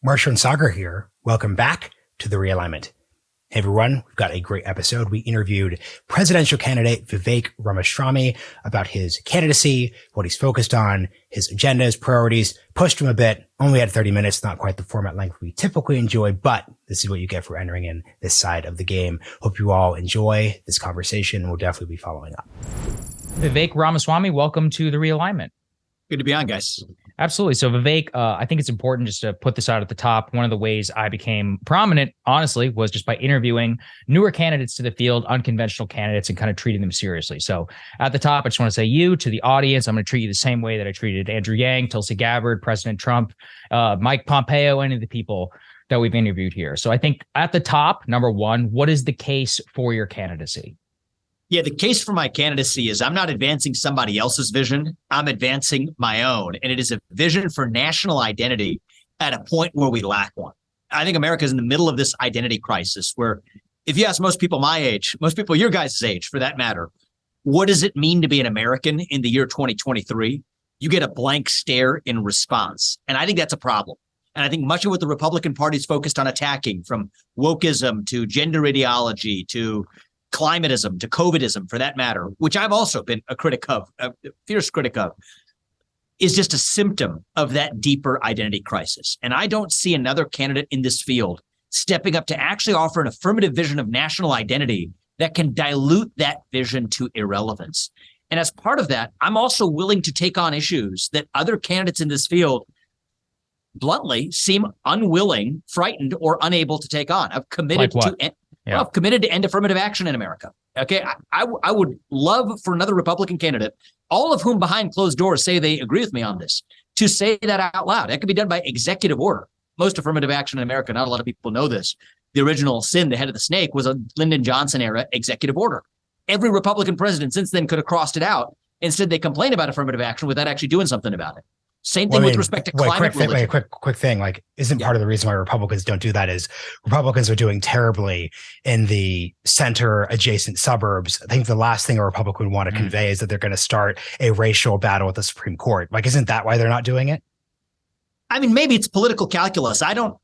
Marsha and Sagar here. Welcome back to the Realignment. Hey everyone, we've got a great episode. We interviewed presidential candidate Vivek Ramaswamy about his candidacy, what he's focused on, his agenda, his priorities. Pushed him a bit. Only had 30 minutes, not quite the format length we typically enjoy, but this is what you get for entering in this side of the game. Hope you all enjoy this conversation. We'll definitely be following up. Vivek Ramaswamy, welcome to the Realignment. Good to be on, guys. Absolutely. So Vivek, I think it's important just to put this out at the top. One of the ways I became prominent, honestly, was just by interviewing newer candidates to the field, unconventional candidates, and kind of treating them seriously. So at the top, I just want to say to the audience, I'm going to treat you the same way that I treated Andrew Yang, Tulsi Gabbard, President Trump, Mike Pompeo, any of the people that we've interviewed here. So I think at the top, number one, what is the case for your candidacy? Yeah, the case for my candidacy is I'm not advancing somebody else's vision. I'm advancing my own. And it is a vision for national identity at a point where we lack one. I think America is in the middle of this identity crisis where if you ask most people my age, most people your guys' age for that matter, what does it mean to be an American in the year 2023? You get a blank stare in response. And I think that's a problem. And I think much of what the Republican Party is focused on attacking, from wokeism to gender ideology to climatism to COVIDism, for that matter, which I've also been a critic of, a fierce critic of, is just a symptom of that deeper identity crisis. And I don't see another candidate in this field stepping up to actually offer an affirmative vision of national identity that can dilute that vision to irrelevance. And as part of that, I'm also willing to take on issues that other candidates in this field bluntly seem unwilling, frightened, or unable to take on. I've committed I've committed to end affirmative action in America. Okay, I would love for another Republican candidate, all of whom behind closed doors say they agree with me on this, to say that out loud. That could be done by executive order. Most affirmative action in America, not a lot of people know this. The original sin, the head of the snake, was a Lyndon Johnson era executive order. Every Republican president since then could have crossed it out. Instead, they complain about affirmative action without actually doing something about it. Same thing with respect to climate religion. Quick thing. Like, isn't part of the reason why Republicans don't do that is Republicans are doing terribly in the center adjacent suburbs. I think the last thing a Republican would want to convey is that they're going to start a racial battle with the Supreme Court. Like, isn't that why they're not doing it? I mean, maybe it's political calculus. I don't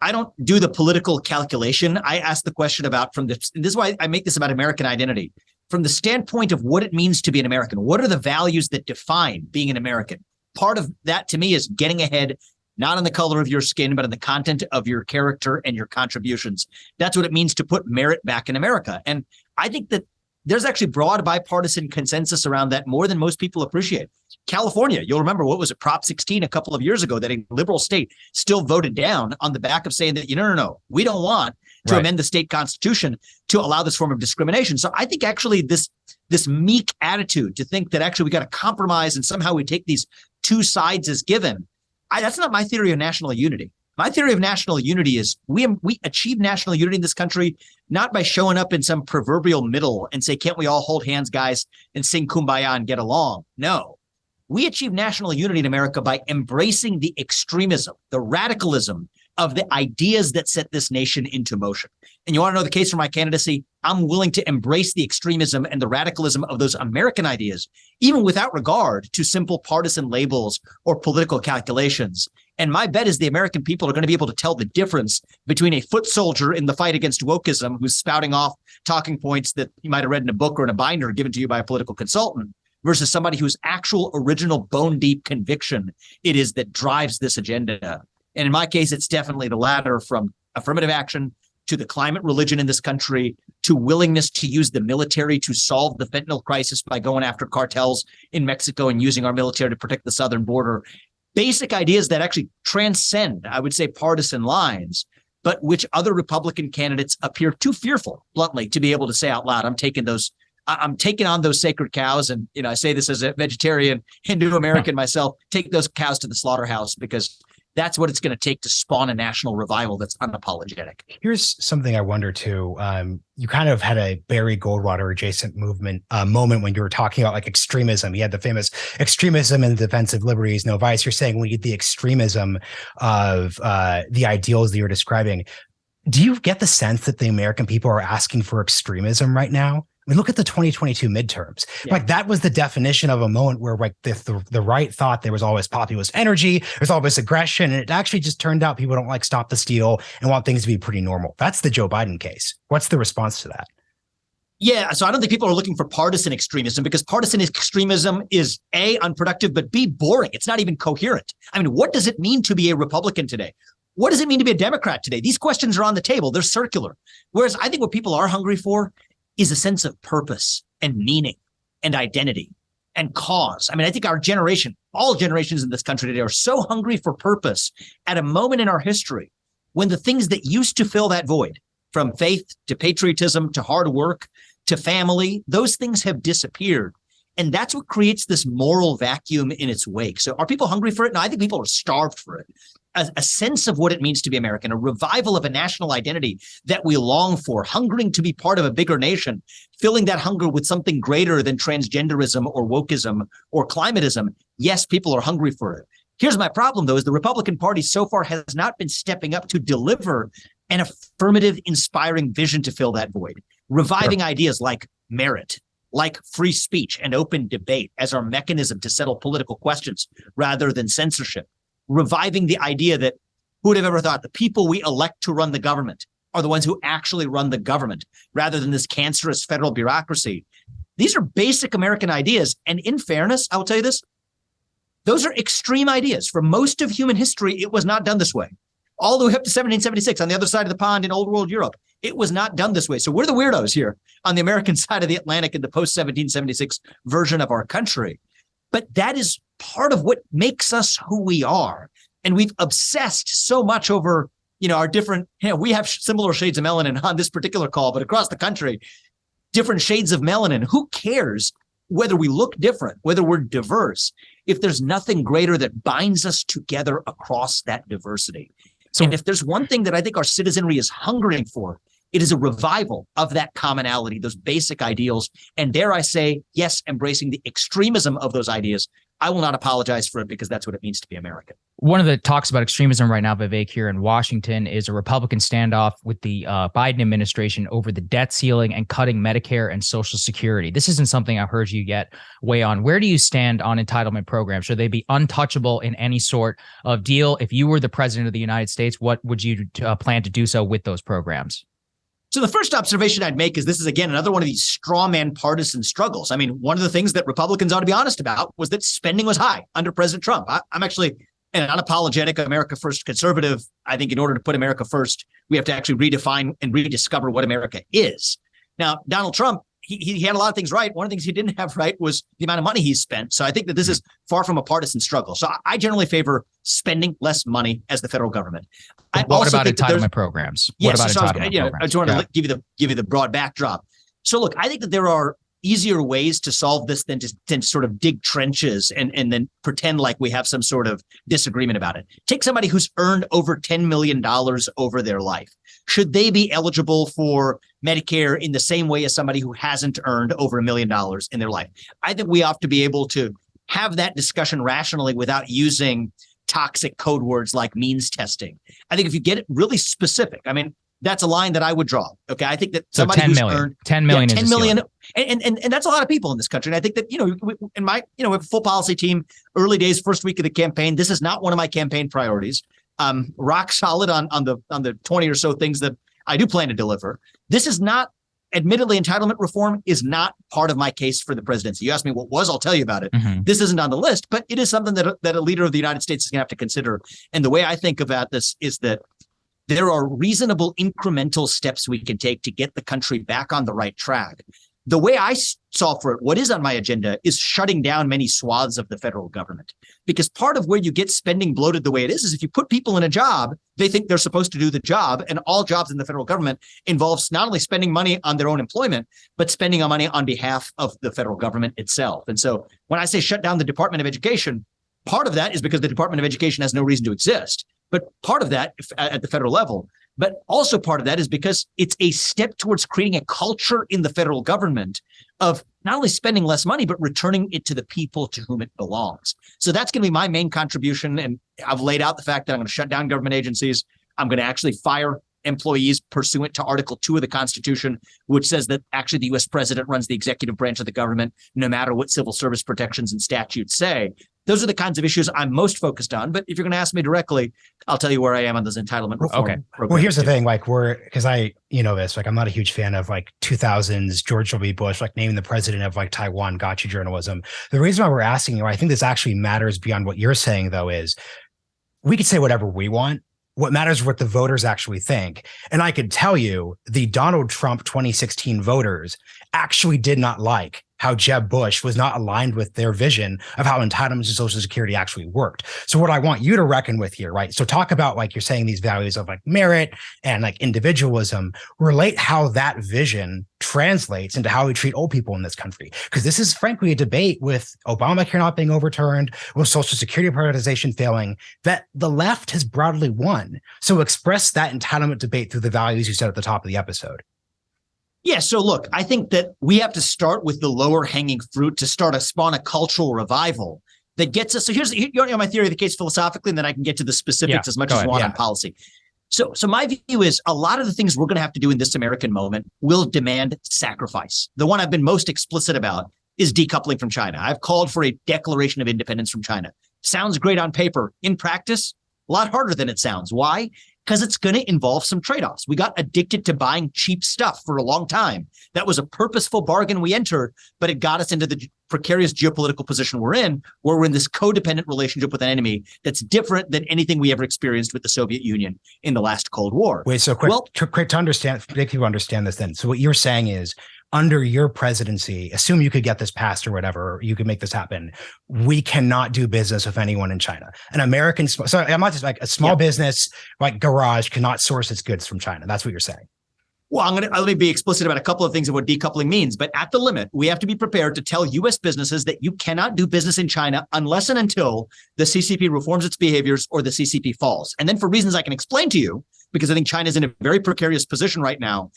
do the political calculation. I ask the question about this is why I make this about American identity. From the standpoint of what it means to be an American, what are the values that define being an American? Part of that to me is getting ahead, not on the color of your skin, but on the content of your character and your contributions. That's what it means to put merit back in America. And I think that there's actually broad bipartisan consensus around that more than most people appreciate. California, you'll remember, what was it, Prop 16 a couple of years ago, that a liberal state still voted down on the back of saying that, no, we don't want to amend the state constitution to allow this form of discrimination. So I think actually this meek attitude to think that actually we got to compromise and somehow we take these two sides as given, that's not my theory of national unity. My theory of national unity is we achieve national unity in this country not by showing up in some proverbial middle and say, can't we all hold hands, guys, and sing Kumbaya and get along? No. We achieve national unity in America by embracing the extremism, the radicalism of the ideas that set this nation into motion. And you want to know the case for my candidacy? I'm willing to embrace the extremism and the radicalism of those American ideas, even without regard to simple partisan labels or political calculations. And my bet is the American people are going to be able to tell the difference between a foot soldier in the fight against wokeism who's spouting off talking points that you might have read in a book or in a binder given to you by a political consultant versus somebody whose actual original bone deep conviction it is that drives this agenda. And in my case, it's definitely the latter, from affirmative action to the climate religion in this country, to willingness to use the military to solve the fentanyl crisis by going after cartels in Mexico and using our military to protect the southern border. Basic ideas that actually transcend, I would say, partisan lines, but which other Republican candidates appear too fearful, bluntly, to be able to say out loud, I'm taking on those sacred cows. And, I say this as a vegetarian Hindu American myself, take those cows to the slaughterhouse, because that's what it's going to take to spawn a national revival that's unapologetic. Here's something I wonder too. You kind of had a Barry Goldwater adjacent moment when you were talking about like extremism. You had the famous extremism in the defense of liberties, no vice. You're saying we need the extremism of the ideals that you're describing. Do you get the sense that the American people are asking for extremism right now? I mean, look at the 2022 midterms. Yeah. Like that was the definition of a moment where like the right thought there was always populist energy, there's always aggression, and it actually just turned out people don't like stop the steal and want things to be pretty normal. That's the Joe Biden case. What's the response to that? Yeah, so I don't think people are looking for partisan extremism because partisan extremism is A, unproductive, but B, boring. It's not even coherent. I mean, what does it mean to be a Republican today? What does it mean to be a Democrat today? These questions are on the table. They're circular. Whereas I think what people are hungry for is a sense of purpose and meaning and identity and cause. I mean, I think our generation, all generations in this country today are so hungry for purpose at a moment in our history when the things that used to fill that void, from faith to patriotism to hard work to family, those things have disappeared. And that's what creates this moral vacuum in its wake. So are people hungry for it? No, I think people are starved for it. A sense of what it means to be American, a revival of a national identity that we long for, hungering to be part of a bigger nation, filling that hunger with something greater than transgenderism or wokeism or climatism. Yes, people are hungry for it. Here's my problem, though, is the Republican Party so far has not been stepping up to deliver an affirmative, inspiring vision to fill that void, reviving ideas like merit, like free speech and open debate as our mechanism to settle political questions rather than censorship. Reviving the idea that who would have ever thought the people we elect to run the government are the ones who actually run the government rather than this cancerous federal bureaucracy. These are basic American ideas. And in fairness, I will tell you this, those are extreme ideas. For most of human history, it was not done this way. All the way up to 1776 on the other side of the pond in old world Europe, it was not done this way. So we're the weirdos here on the American side of the Atlantic in the post-1776 version of our country. But that is part of what makes us who we are. And we've obsessed so much over, our different, we have similar shades of melanin on this particular call, but across the country, different shades of melanin. Who cares whether we look different, whether we're diverse, if there's nothing greater that binds us together across that diversity? And if there's one thing that I think our citizenry is hungering for, it is a revival of that commonality, those basic ideals. And dare I say, yes, embracing the extremism of those ideas. I will not apologize for it because that's what it means to be American. One of the talks about extremism right now, Vivek, here in Washington is a Republican standoff with the Biden administration over the debt ceiling and cutting Medicare and Social Security. This isn't something I've heard you yet weigh on. Where do you stand on entitlement programs? Should they be untouchable in any sort of deal? If you were the president of the United States, what would you plan to do so with those programs? So the first observation I'd make is this is, again, another one of these straw man partisan struggles. I mean, one of the things that Republicans ought to be honest about was that spending was high under President Trump. I'm actually an unapologetic America First conservative. I think in order to put America first, we have to actually redefine and rediscover what America is. Now, Donald Trump, he had a lot of things right. One of the things he didn't have right was the amount of money he spent. So I think that this is far from a partisan struggle. So I generally favor spending less money as the federal government. What about entitlement programs? Yes, what about entitlement programs? I just wanted to give you the broad backdrop. So look, I think that there are easier ways to solve this than to sort of dig trenches and then pretend like we have some sort of disagreement about it. Take somebody who's earned over $10 million over their life. Should they be eligible for Medicare in the same way as somebody who hasn't earned over $1 million in their life? I think we have to be able to have that discussion rationally without using toxic code words like means testing. I think if you get it really specific, I mean, that's a line that I would draw. Okay. I think that somebody who's earned 10 million, 10 million, and that's a lot of people in this country. And I think that, we have a full policy team, early days, first week of the campaign. This is not one of my campaign priorities. Rock solid on the 20 or so things that I do plan to deliver. This is not, admittedly, entitlement reform is not part of my case for the presidency. You asked me what was, I'll tell you about it. Mm-hmm. This isn't on the list, but it is something that a leader of the United States is going to have to consider. And the way I think about this is that there are reasonable incremental steps we can take to get the country back on the right track. The way I solve for it, what is on my agenda is shutting down many swaths of the federal government. Because part of where you get spending bloated the way it is if you put people in a job, they think they're supposed to do the job. And all jobs in the federal government involves not only spending money on their own employment, but spending money on behalf of the federal government itself. And so when I say shut down the Department of Education, part of that is because the Department of Education has no reason to exist. But part of that at the federal level, but also part of that is because it's a step towards creating a culture in the federal government of not only spending less money, but returning it to the people to whom it belongs. So that's going to be my main contribution. And I've laid out the fact that I'm going to shut down government agencies. I'm going to actually fire employees pursuant to Article 2 of the Constitution, which says that actually the U.S. president runs the executive branch of the government, no matter what civil service protections and statutes say. Those are the kinds of issues I'm most focused on. But if you're going to ask me directly, I'll tell you where I am on those entitlement reform. Okay. Well, here's the thing, like because I'm not a huge fan of like 2000s George W. Bush, like naming the president of like Taiwan gotcha journalism. The reason why we're asking you, I think this actually matters beyond what you're saying, though, is we could say whatever we want. What matters is what the voters actually think. And I could tell you the Donald Trump 2016 voters actually did not like how Jeb Bush was not aligned with their vision of how entitlements to Social Security actually worked. So what I want you to reckon with here, right? So talk about, like, you're saying these values of like merit and like individualism, relate how that vision translates into how we treat old people in this country. Because this is frankly a debate with Obamacare not being overturned, with Social Security privatization failing, that the left has broadly won. So express that entitlement debate through the values you said at the top of the episode. Yeah. So look, I think that we have to start with the lower hanging fruit to spawn a cultural revival that gets us. So here's my theory of the case philosophically, and then I can get to the specifics as much as you want on policy. So my view is a lot of the things we're going to have to do in this American moment will demand sacrifice. The one I've been most explicit about is decoupling from China. I've called for a declaration of independence from China. Sounds great on paper. In practice, a lot harder than it sounds. Why? Because it's going to involve some trade-offs. We got addicted to buying cheap stuff for a long time. That was a purposeful bargain we entered, but it got us into the precarious geopolitical position we're in, where we're in this codependent relationship with an enemy that's different than anything we ever experienced with the Soviet Union in the last Cold War. Wait, so quick to understand, make people understand this then. So what you're saying is, under your presidency, assume you could get this passed or whatever, or you could make this happen, we cannot do business with anyone in China. An American, so I'm not just like a small business, like garage cannot source its goods from China. That's what you're saying. Well, let me be explicit about a couple of things of what decoupling means. But at the limit, we have to be prepared to tell U.S. businesses that you cannot do business in China unless and until the CCP reforms its behaviors or the CCP falls. And then for reasons I can explain to you, because I think China is in a very precarious position right now,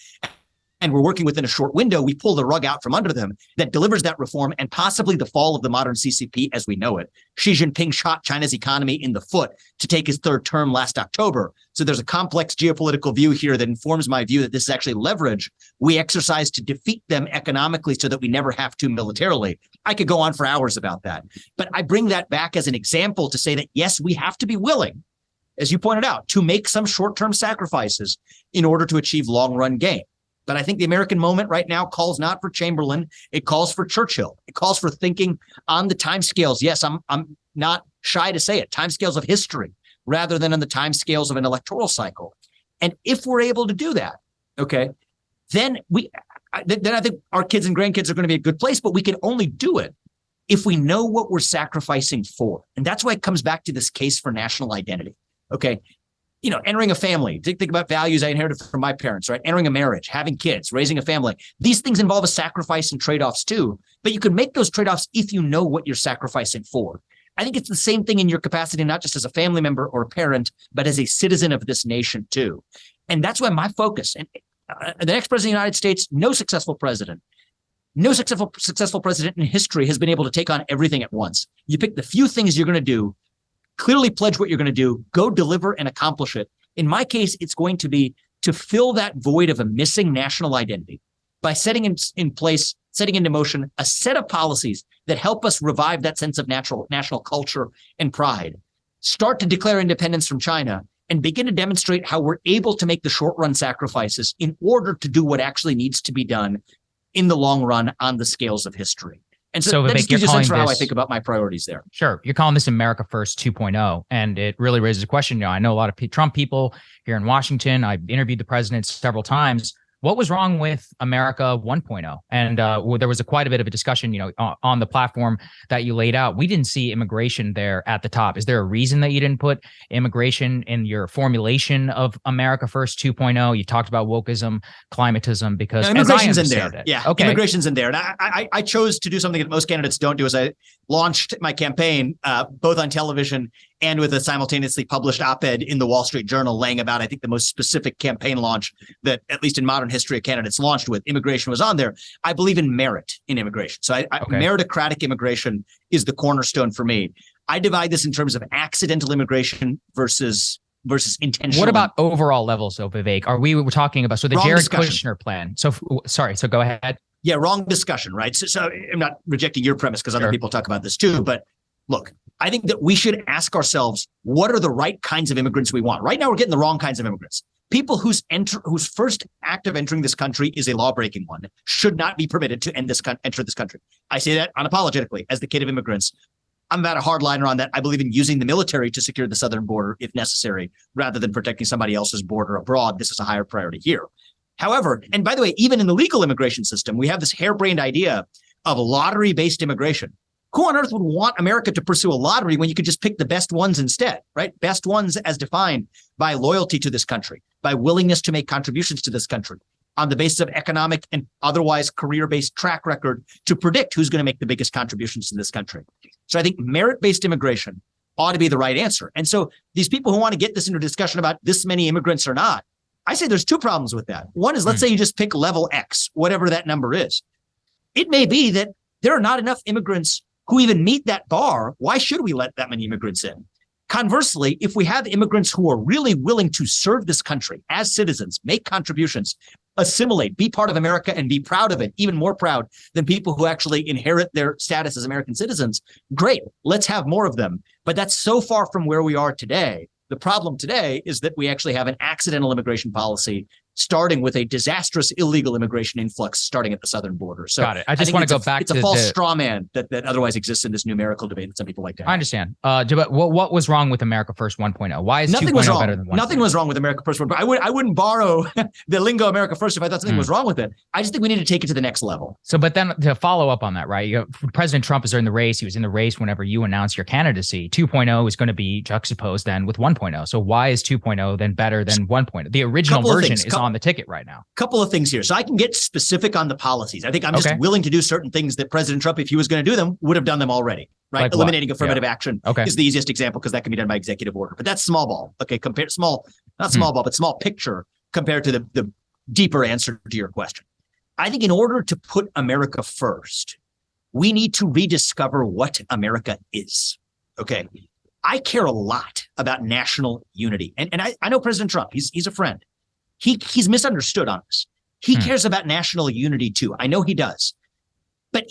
and we're working within a short window, we pull the rug out from under them that delivers that reform and possibly the fall of the modern CCP as we know it. Xi Jinping shot China's economy in the foot to take his third term last October. So there's a complex geopolitical view here that informs my view that this is actually leverage we exercise to defeat them economically so that we never have to militarily. I could go on for hours about that. But I bring that back as an example to say that, yes, we have to be willing, as you pointed out, to make some short-term sacrifices in order to achieve long-run gain. But I think the American moment right now calls not for Chamberlain, it calls for Churchill. It calls for thinking on the timescales. Yes, I'm not shy to say it, timescales of history rather than on the timescales of an electoral cycle. And if we're able to do that, okay, then I think our kids and grandkids are going to be a good place, but we can only do it if we know what we're sacrificing for. And that's why it comes back to this case for national identity. Okay. You know, entering a family, think about values I inherited from my parents, right? Entering a marriage, having kids, raising a family. These things involve a sacrifice and trade-offs too, but you can make those trade-offs if you know what you're sacrificing for. I think it's the same thing in your capacity, not just as a family member or a parent, but as a citizen of this nation too. And that's why my focus, and the next president of the United States, no successful president in history has been able to take on everything at once. You pick the few things you're going to do, clearly pledge what you're going to do, go deliver and accomplish it. In my case, it's going to be to fill that void of a missing national identity by setting into motion a set of policies that help us revive that sense of national culture and pride, start to declare independence from China, and begin to demonstrate how we're able to make the short-run sacrifices in order to do what actually needs to be done in the long run on the scales of history. And so that just gives you a sense for how I think about my priorities there. Sure. You're calling this America First 2.0. And it really raises a question. You know, I know a lot of Trump people here in Washington. I've interviewed the president several times. What was wrong with America 1.0? And there was quite a bit of a discussion, you know, on the platform that you laid out. We didn't see immigration there at the top. Is there a reason that you didn't put immigration in your formulation of America First 2.0? You talked about wokeism, climatism, because immigration's in there. Yeah, okay. Immigration's in there. And I chose to do something that most candidates don't do. As I launched my campaign both on television and with a simultaneously published op-ed in the Wall Street Journal laying about, I think, the most specific campaign launch that, at least in modern history, of candidates launched with. Immigration was on there. I believe in merit in immigration. So meritocratic immigration is the cornerstone for me. I divide this in terms of accidental immigration versus versus intentional. What about overall levels, though, Vivek? We're talking about, so the Wrong Jared discussion. Kushner plan. So go ahead. Yeah, wrong discussion, right? So I'm not rejecting your premise because other Sure. people talk about this too. But look, I think that we should ask ourselves, what are the right kinds of immigrants we want? Right now, we're getting the wrong kinds of immigrants. People whose first act of entering this country is a law-breaking one should not be permitted to enter this country. I say that unapologetically as the kid of immigrants. I'm about a hardliner on that. I believe in using the military to secure the southern border if necessary, rather than protecting somebody else's border abroad. This is a higher priority here. However, and by the way, even in the legal immigration system, we have this harebrained idea of lottery-based immigration. Who on earth would want America to pursue a lottery when you could just pick the best ones instead, right? Best ones as defined by loyalty to this country, by willingness to make contributions to this country, on the basis of economic and otherwise career-based track record to predict who's going to make the biggest contributions to this country. So I think merit-based immigration ought to be the right answer. And so these people who want to get this into a discussion about this many immigrants or not, I say there's two problems with that. One is, let's say you just pick level X, whatever that number is. It may be that there are not enough immigrants who even meet that bar. Why should we let that many immigrants in? Conversely, if we have immigrants who are really willing to serve this country as citizens, make contributions, assimilate, be part of America, and be proud of it, even more proud than people who actually inherit their status as American citizens, great, let's have more of them. But that's so far from where we are today. The problem today is that we actually have an accidental immigration policy starting with a disastrous illegal immigration influx starting at the southern border. So Got it. I just want to go back to a false straw man that otherwise exists in this numerical debate that some people like to have. I understand. But what was wrong with America First 1.0? Why is 2.0 better than 1.0? Nothing was wrong with America First. But I wouldn't borrow the lingo America First if I thought something was wrong with it. I just think we need to take it to the next level. So, but then to follow up on that, right? President Trump is in the race. He was in the race whenever you announced your candidacy. 2.0 is going to be juxtaposed then with 1.0. So why is 2.0 then better than 1.0? The original version is on the ticket right now. Couple of things here. So I can get specific on the policies. I think I'm just willing to do certain things that President Trump, if he was going to do them, would have done them already, right? Like eliminating affirmative action Okay. is the easiest example because that can be done by executive order. But that's small ball. Okay, not small ball, but small picture compared to the deeper answer to your question. I think in order to put America first, we need to rediscover what America is. Okay. I care a lot about national unity. And I know President Trump, he's a friend. He's misunderstood on this. He cares about national unity too. I know he does. But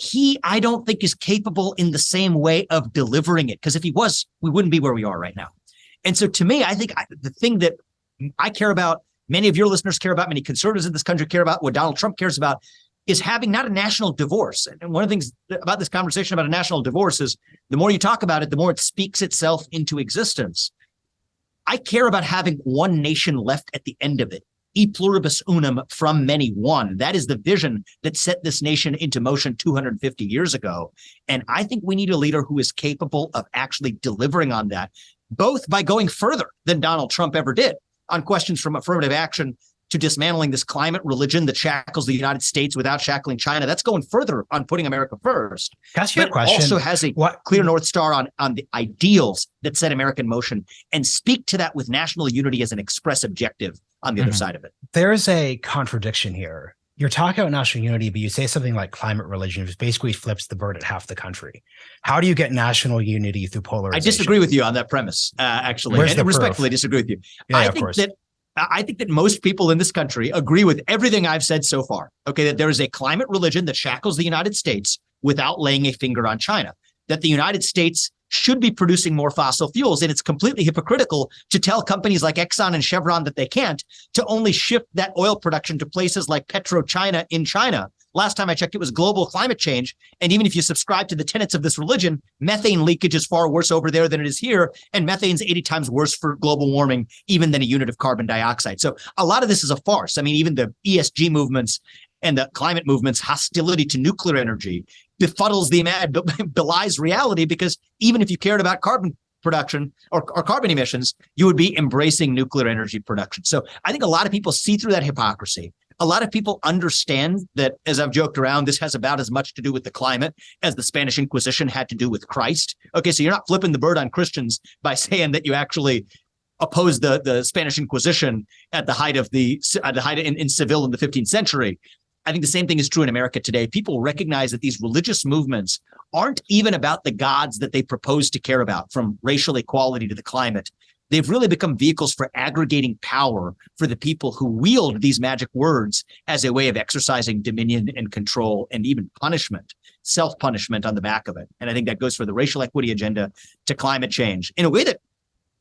I don't think is capable in the same way of delivering it. Because if he was, we wouldn't be where we are right now. And so to me, I think the thing that I care about, many of your listeners care about, many conservatives in this country care about, what Donald Trump cares about, is having not a national divorce. And one of the things about this conversation about a national divorce is the more you talk about it, the more it speaks itself into existence. I care about having one nation left at the end of it. E pluribus unum, from many one. That is the vision that set this nation into motion 250 years ago. And I think we need a leader who is capable of actually delivering on that, both by going further than Donald Trump ever did on questions from affirmative action to dismantling this climate religion that shackles the United States without shackling China. That's going further on putting America first. Can I ask you a question? Also has a clear North Star on the ideals that set America in motion and speak to that with national unity as an express objective on the other side of it. There's a contradiction here. You're talking about national unity, but you say something like climate religion, which basically flips the bird at half the country. How do you get national unity through polarization? I disagree with you on that premise, actually. Where's the respectfully proof? disagree with you. Yeah, I think that most people in this country agree with everything I've said so far. Okay, that there is a climate religion that shackles the United States without laying a finger on China. That the United States should be producing more fossil fuels. And it's completely hypocritical to tell companies like Exxon and Chevron that they can't, to only shift that oil production to places like PetroChina in China. Last time I checked, it was global climate change. And even if you subscribe to the tenets of this religion, methane leakage is far worse over there than it is here. And methane's 80 times worse for global warming, even than a unit of carbon dioxide. So a lot of this is a farce. I mean, even the ESG movements and the climate movement's hostility to nuclear energy befuddles the belies reality, because even if you cared about carbon production or carbon emissions, you would be embracing nuclear energy production. So I think a lot of people see through that hypocrisy. A lot of people understand that, as I've joked around, this has about as much to do with the climate as the Spanish Inquisition had to do with Christ. Okay, so you're not flipping the bird on Christians by saying that you actually oppose the Spanish Inquisition at the height in Seville in the 15th century. I think the same thing is true in America today. People recognize that these religious movements aren't even about the gods that they propose to care about, from racial equality to the climate. They've really become vehicles for aggregating power for the people who wield these magic words as a way of exercising dominion and control and even punishment, self-punishment on the back of it. And I think that goes for the racial equity agenda to climate change in a way that,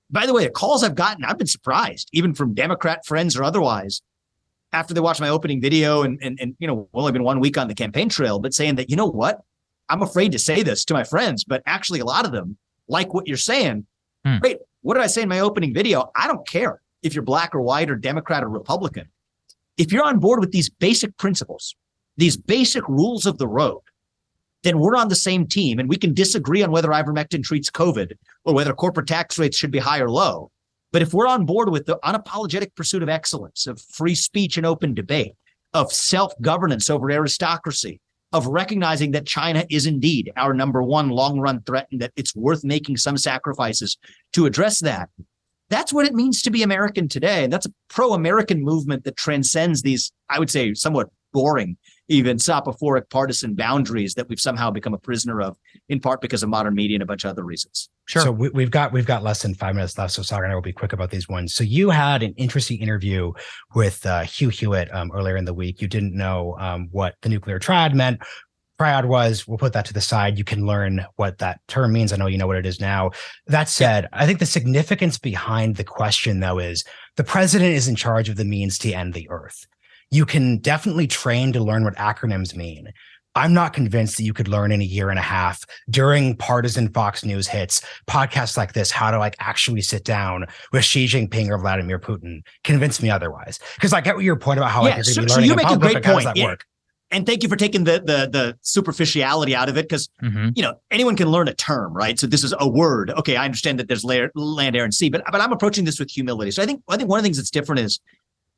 by the way, the calls I've gotten, I've been surprised, even from Democrat friends or otherwise, after they watched my opening video and only been 1 week on the campaign trail, but saying that, you know what, I'm afraid to say this to my friends, but actually a lot of them like what you're saying. Wait, what did I say in my opening video? I don't care if you're black or white or Democrat or Republican. If you're on board with these basic principles, these basic rules of the road, then we're on the same team, and we can disagree on whether ivermectin treats COVID or whether corporate tax rates should be high or low. But if we're on board with the unapologetic pursuit of excellence, of free speech and open debate, of self-governance over aristocracy, of recognizing that China is indeed our number one long-run threat and that it's worth making some sacrifices to address that, that's what it means to be American today. And that's a pro-American movement that transcends these, I would say, somewhat boring, even soporific partisan boundaries that we've somehow become a prisoner of, in part because of modern media and a bunch of other reasons. Sure. So we've got less than 5 minutes left. So Sagar and I will be quick about these ones. So you had an interesting interview with Hugh Hewitt earlier in the week. You didn't know what the nuclear triad meant. Triad was, we'll put that to the side. You can learn what that term means. I know you know what it is now. That said, I think the significance behind the question, though, is the president is in charge of the means to end the earth. You can definitely train to learn what acronyms mean. I'm not convinced that you could learn in a year and a half during partisan Fox News hits, podcasts like this, how to actually sit down with Xi Jinping or Vladimir Putin. Convince me otherwise. Because I get your point about how you're going to be learning you in make public, a great how does point. that work? And thank you for taking the superficiality out of it, because anyone can learn a term, right? So this is a word. Okay, I understand that there's land, air, and sea, but I'm approaching this with humility. So I think one of the things that's different is,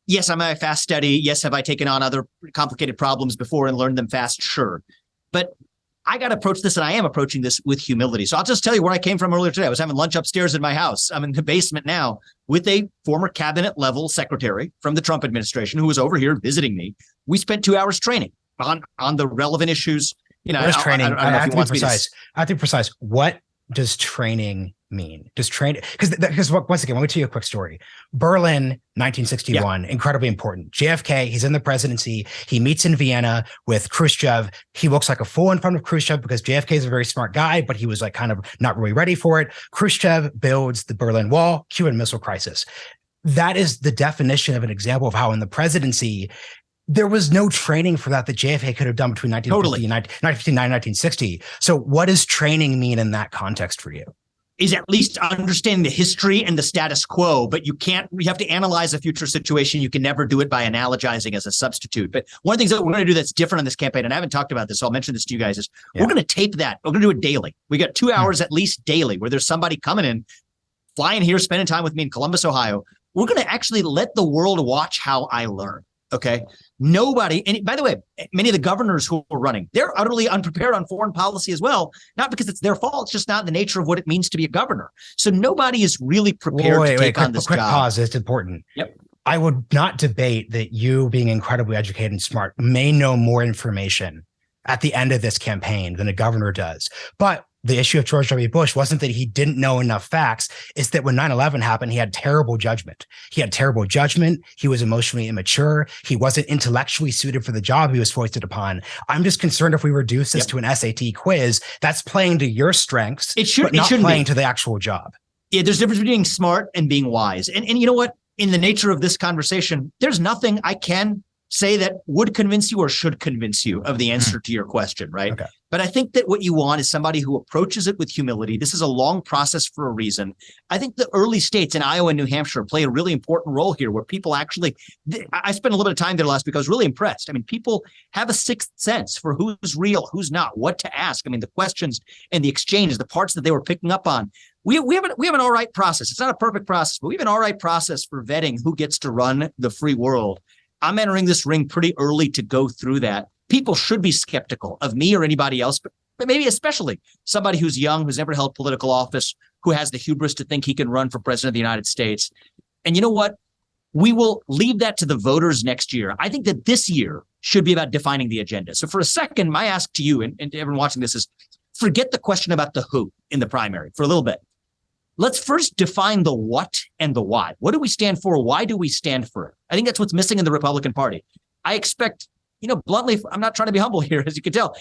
yes, am I a fast study? Yes, have I taken on other complicated problems before and learned them fast? Sure. But I got to approach this, and I am approaching this with humility. So I'll just tell you where I came from earlier today. I was having lunch upstairs in my house. I'm in the basement now with a former cabinet level secretary from the Trump administration who was over here visiting me. We spent 2 hours training on the relevant issues. What is training? I have to be precise. I have to be precise. What does training mean? Does training, because once again, let me tell you a quick story. Berlin, 1961, incredibly important. JFK, he's in the presidency. He meets in Vienna with Khrushchev. He looks like a fool in front of Khrushchev because JFK is a very smart guy, but he was kind of not really ready for it. Khrushchev builds the Berlin Wall, Cuban Missile Crisis. That is the definition of an example of how in the presidency, there was no training for that JFK could have done between 1959 and 1960. So what does training mean in that context for you? Is at least understanding the history and the status quo, but you have to analyze a future situation. You can never do it by analogizing as a substitute. But one of the things that we're going to do that's different on this campaign, and I haven't talked about this, so I'll mention this to you guys, is we're going to tape that. We're going to do it daily. We got 2 hours at least daily where there's somebody coming in, flying here, spending time with me in Columbus, Ohio. We're going to actually let the world watch how I learn. Okay. Nobody, and by the way, many of the governors who are running, they're utterly unprepared on foreign policy as well. Not because it's their fault, it's just not the nature of what it means to be a governor. So nobody is really prepared to take on this job. Quick pause, it's important. Yep. I would not debate that you, being incredibly educated and smart, may know more information at the end of this campaign than a governor does. But the issue of George W. Bush wasn't that he didn't know enough facts. It's that when 9/11 happened, he had terrible judgment. He was emotionally immature. He wasn't intellectually suited for the job he was foisted upon. I'm just concerned if we reduce this to an SAT quiz, that's playing to your strengths, but not playing to the actual job. Yeah, there's a difference between being smart and being wise. And you know what? In the nature of this conversation, there's nothing I can say that would convince you or should convince you of the answer to your question, right? Okay. But I think that what you want is somebody who approaches it with humility. This is a long process for a reason. I think the early states in Iowa and New Hampshire play a really important role here where people actually, I spent a little bit of time there last week. I was really impressed. I mean, people have a sixth sense for who's real, who's not, what to ask. I mean, the questions and the exchanges, the parts that they were picking up on. We have an all right process. It's not a perfect process, but we have an all right process for vetting who gets to run the free world. I'm entering this ring pretty early to go through that. People should be skeptical of me or anybody else, but maybe especially somebody who's young, who's never held political office, who has the hubris to think he can run for president of the United States. And you know what? We will leave that to the voters next year. I think that this year should be about defining the agenda. So for a second, my ask to you and to everyone watching this is forget the question about the who in the primary for a little bit. let's first define the what and the why. What do we stand for? Why do we stand for it? I think that's what's missing in the Republican Party. I expect, bluntly, I'm not trying to be humble here, as you can tell.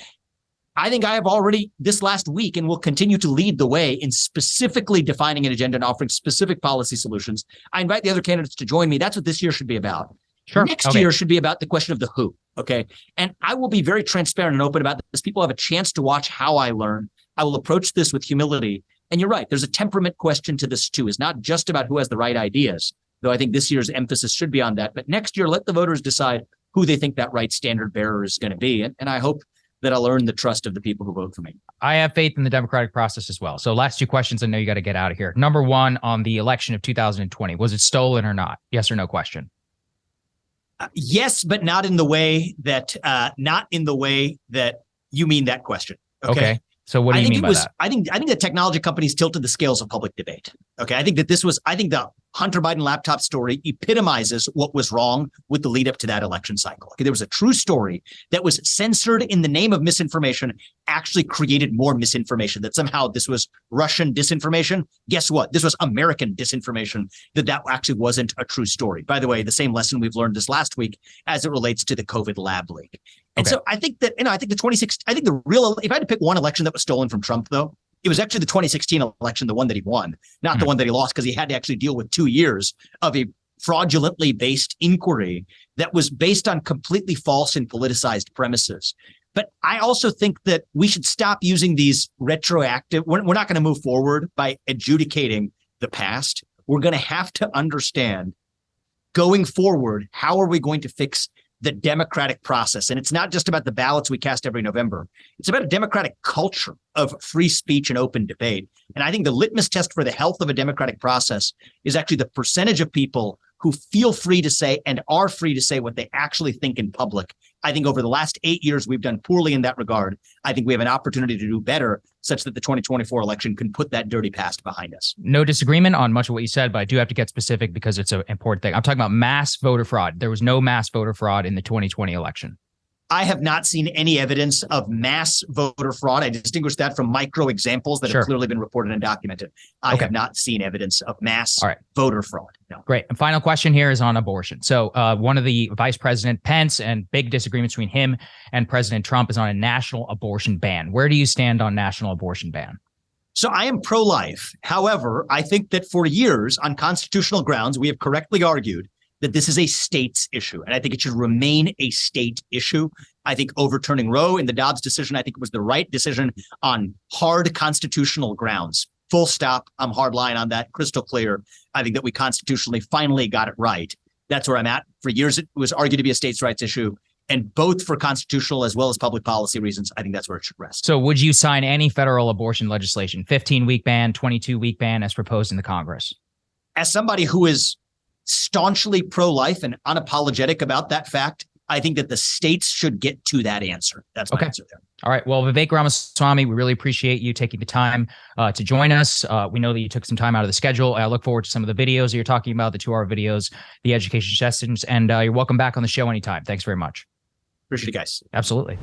I think I have already this last week and will continue to lead the way in specifically defining an agenda and offering specific policy solutions. I invite the other candidates to join me. That's what this year should be about. Sure. Next year should be about the question of the who. Okay. And I will be very transparent and open about this. People have a chance to watch how I learn. I will approach this with humility. And you're right. There's a temperament question to this too. It's not just about who has the right ideas, though I think this year's emphasis should be on that. But next year, let the voters decide who they think that right standard bearer is going to be. And I hope that I'll earn the trust of the people who vote for me. I have faith in the democratic process as well. So last two questions. I know you got to get out of here. Number one, on the election of 2020, was it stolen or not? Yes or no question. Yes, but not in the way that you mean that question. Okay. So what do you mean by that? I think the technology companies tilted the scales of public debate. Okay. I think the Hunter Biden laptop story epitomizes what was wrong with the lead up to that election cycle. Okay, there was a true story that was censored in the name of misinformation, actually created more misinformation, that somehow this was Russian disinformation. Guess what? This was American disinformation, that actually wasn't a true story. By the way, the same lesson we've learned this last week as it relates to the COVID lab leak. And so I think that, I think if I had to pick one election that was stolen from Trump, though, it was actually the 2016 election, the one that he won, not the one that he lost, because he had to actually deal with 2 years of a fraudulently based inquiry that was based on completely false and politicized premises. But I also think that we should stop using these retroactive. We're not going to move forward by adjudicating the past. We're going to have to understand going forward, how are we going to fix the democratic process? And it's not just about the ballots we cast every November. It's about a democratic culture of free speech and open debate. And I think the litmus test for the health of a democratic process is actually the percentage of people who feel free to say and are free to say what they actually think in public. I think over the last 8 years, we've done poorly in that regard. I think we have an opportunity to do better, such that the 2024 election can put that dirty past behind us. No disagreement on much of what you said, but I do have to get specific because it's an important thing. I'm talking about mass voter fraud. There was no mass voter fraud in the 2020 election. I have not seen any evidence of mass voter fraud. I distinguish that from micro examples that have clearly been reported and documented. I have not seen evidence of mass voter fraud. No. Great. And final question here is on abortion. So one of the Vice President Pence, and big disagreements between him and President Trump, is on a national abortion ban. Where do you stand on national abortion ban? So I am pro-life. However, I think that for years, on constitutional grounds, we have correctly argued that this is a state's issue. And I think it should remain a state issue. I think overturning Roe in the Dobbs decision, I think it was the right decision on hard constitutional grounds. Full stop. I'm hard line on that. Crystal clear. I think that we constitutionally finally got it right. That's where I'm at. For years, it was argued to be a states' rights issue. And both for constitutional as well as public policy reasons, I think that's where it should rest. So would you sign any federal abortion legislation, 15-week ban, 22-week ban as proposed in the Congress? As somebody who is staunchly pro-life and unapologetic about that fact, I think that the states should get to that answer. That's my answer there. All right. Well, Vivek Ramaswamy, we really appreciate you taking the time to join us. We know that you took some time out of the schedule. I look forward to some of the videos that you're talking about, the 2-hour videos, the education sessions, and you're welcome back on the show anytime. Thanks very much. Appreciate it, guys. Absolutely.